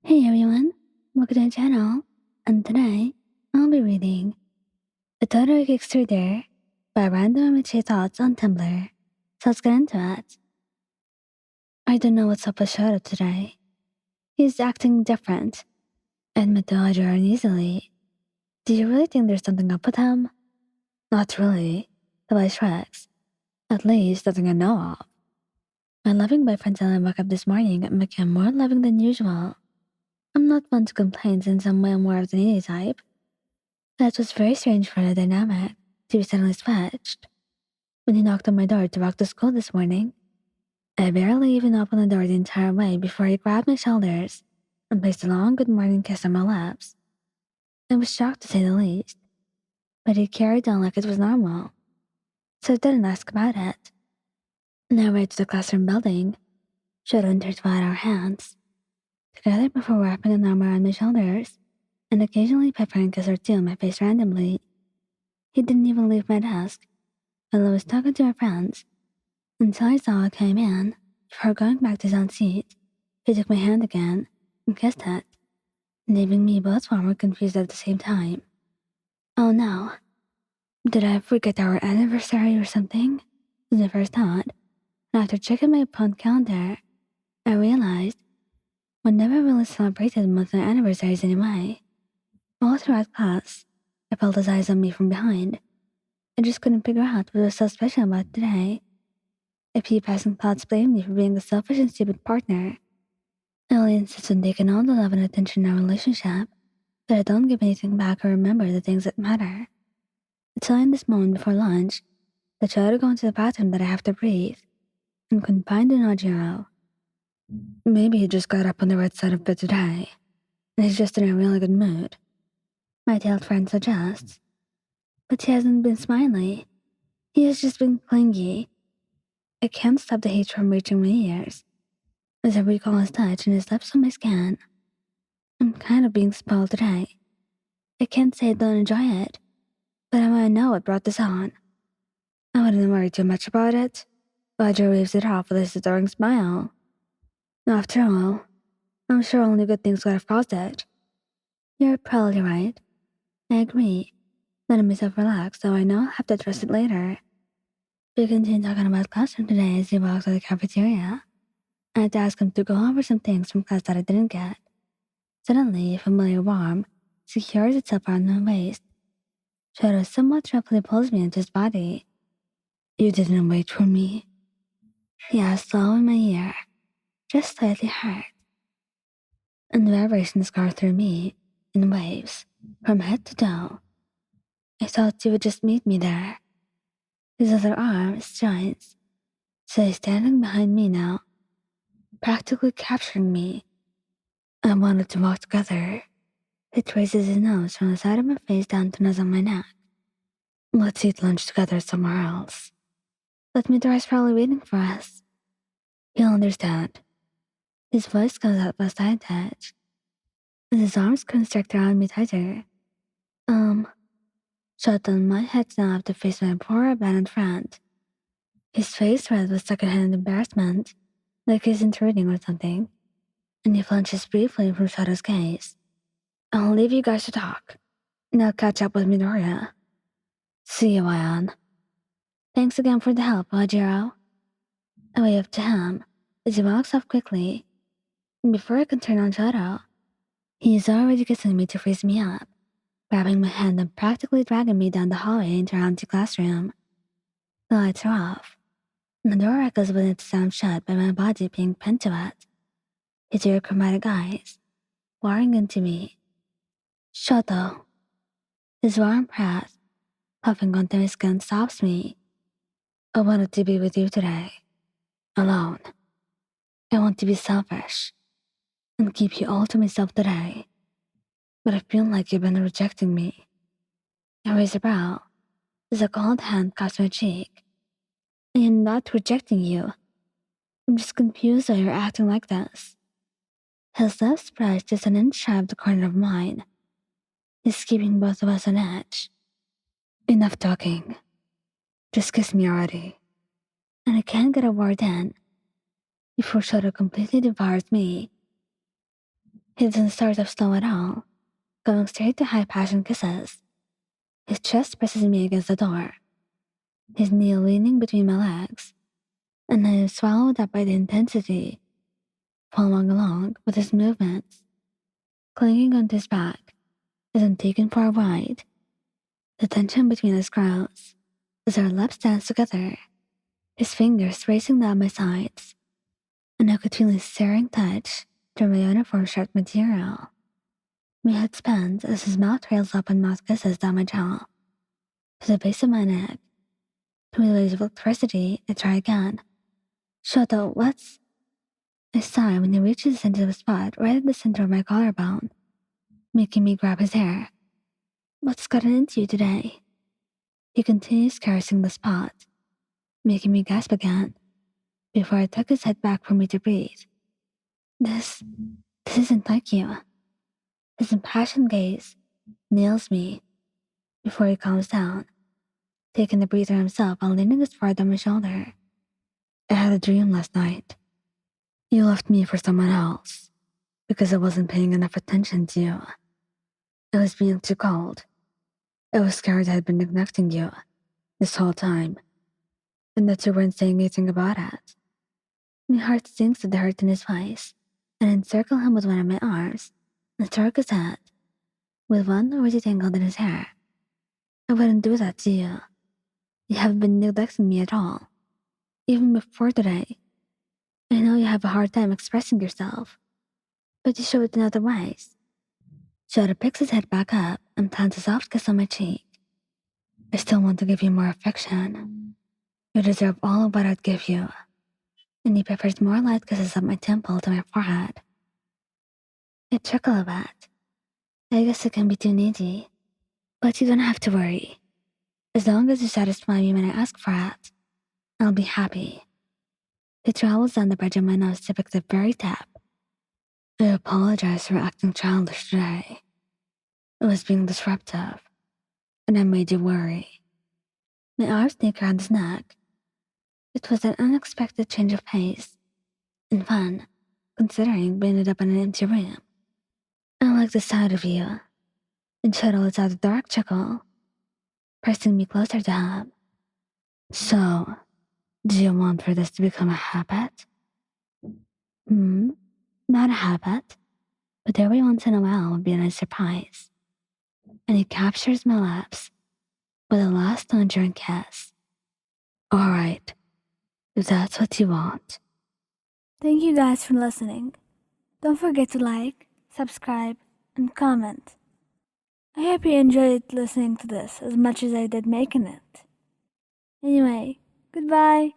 Hey everyone, welcome to the channel, and today I'll be reading The Todoroki Extruder by Random MHA Thoughts on Tumblr. So let's get into it. I don't know what's up with Shoto today. He's acting different. Admit to Audrey uneasily. Do you really think there's something up with him? Not really, the boy shrugs. At least nothing I know of. My loving boyfriend said I woke up this morning and became more loving than usual. I'm not one to complain since I'm way more of the needy type. That was very strange for the dynamic to be suddenly switched. When he knocked on my door to walk to school this morning, I barely even opened the door the entire way before he grabbed my shoulders and placed a long good morning kiss on my lips. I was shocked to say the least, but he carried on like it was normal, so I didn't ask about it. On our way to the classroom building, Shoto intertwined our hands together before wrapping an arm around my shoulders and occasionally peppering a kiss or two on my face randomly. He didn't even leave my desk while I was talking to my friends until I saw I came in. Before going back to his own seat, he took my hand again and kissed it, leaving me both warm and confused at the same time. Oh no, did I forget our anniversary or something? Was my first thought, and after checking my phone calendar, I realized we never really celebrated monthly anniversaries anyway. All throughout class, I felt his eyes on me from behind. I just couldn't figure out what was so special about today. A few passing thoughts blamed me for being a selfish and stupid partner. I only insist on taking all the love and attention in our relationship, but I don't give anything back or remember the things that matter. It's only in this moment before lunch that I try to go into the bathroom that I have to breathe and couldn't find an audio. Maybe he just got up on the right side of bed today, and he's just in a really good mood. My tailed friend suggests. But he hasn't been smiley. He has just been clingy. I can't stop the hate from reaching my ears as I recall his touch and his lips on my skin. I'm kind of being spoiled today. I can't say I don't enjoy it, but I might know what brought this on. I wouldn't worry too much about it. Roger waves it off with his adoring smile. After all, I'm sure only good things could have caused it. You're probably right. I agree, letting myself relax so I know I'll have to address it later. We continued talking about classroom today as he walked to the cafeteria. I had to ask him to go over some things from class that I didn't get. Suddenly, a familiar arm secures itself around my waist. Shoto somewhat roughly pulls me into his body. You didn't wait for me? He asked low in my ear, just slightly hurt. And the vibrations go through me in waves, from head to toe. I thought you would just meet me there. His other arm joins, so he's standing behind me now, practically capturing me. I wanted to walk together. He traces his nose from the side of my face down to nose on my neck. Let's eat lunch together somewhere else. Let me dress probably waiting for us. He'll understand. His voice comes out with a side touch, and his arms constrict around me tighter. Shut on my head now to face my poor abandoned friend. His face red with secondhand embarrassment, like he's intruding or something, and he flinches briefly from Shadow's gaze. I'll leave you guys to talk, and I'll catch up with Midoriya. See you, Ion. Thanks again for the help, Ajiro. I wave to him as he walks off quickly, and before I can turn on Shadow, he is already kissing me to freeze me up, grabbing my hand and practically dragging me down the hallway into our empty classroom. The lights are off, and the door echoes with its sound shut by my body being pinned to it. His chromatic eyes, boring into me. Shoto. His warm breath, puffing onto my skin, stops me. I wanted to be with you today, alone. I want to be selfish and keep you all to myself today. But I feel like you've been rejecting me. I raise a brow as a cold hand cups my cheek. I am not rejecting you. I'm just confused why you're acting like this. His lips press just an inch shy of the corner of mine. He's keeping both of us on edge. Enough talking. Just kiss me already. And I can't get a word in before Shoto completely devours me. He doesn't start off slow at all, going straight to high-passion kisses. His chest presses me against the door, his knee leaning between my legs, and I am swallowed up by the intensity, following along with his movements, clinging onto his back as I'm taken for a ride. The tension between us grows as our lips dance together, his fingers racing down my sides, and I could feel his searing touch through my uniform shirt material. My head spins as his mouth trails up and mouth kisses down my jaw, to the base of my neck. To my waves of electricity, I try again. Shoto, what's... I sigh when he reaches into the spot right at the center of my collarbone, making me grab his hair. What's gotten into you today? He continues caressing the spot, making me gasp again, before I tuck his head back for me to breathe. This isn't like you. His impassioned gaze nails me before he calms down, taking a breather himself while leaning his forehead on my shoulder. I had a dream last night. You left me for someone else because I wasn't paying enough attention to you. I was being too cold. I was scared I had been neglecting you this whole time, and that you weren't saying anything about it. My heart sinks to the hurt in his voice, and encircle him with one of my arms and stroke his head, with one already tangled in his hair. I wouldn't do that to you. You haven't been neglecting me at all, even before today. I know you have a hard time expressing yourself, but you show it in other ways. Shoto picks his head back up and plants a soft kiss on my cheek. I still want to give you more affection. You deserve all of what I'd give you. And he prefers more light kisses up my temple to my forehead. I chuckle a bit. I guess it can be too needy, but you don't have to worry. As long as you satisfy me when I ask for it, I'll be happy. He travels down the bridge of my nose to pick the very tip. I apologize for acting childish today. It was being disruptive, and I made you worry. My arms sneak around his neck. It was an unexpected change of pace, and fun, considering we ended up in an empty room. I like the sight of you. And Shoto lets out a dark chuckle, pressing me closer to him. So, do you want for this to become a habit? Not a habit, but every once in a while would be a nice surprise. And he captures my lips with a last non-jarring kiss. Alright, if that's what you want. Thank you guys for listening. Don't forget to like, subscribe, and comment. I hope you enjoyed listening to this as much as I did making it. Anyway, goodbye.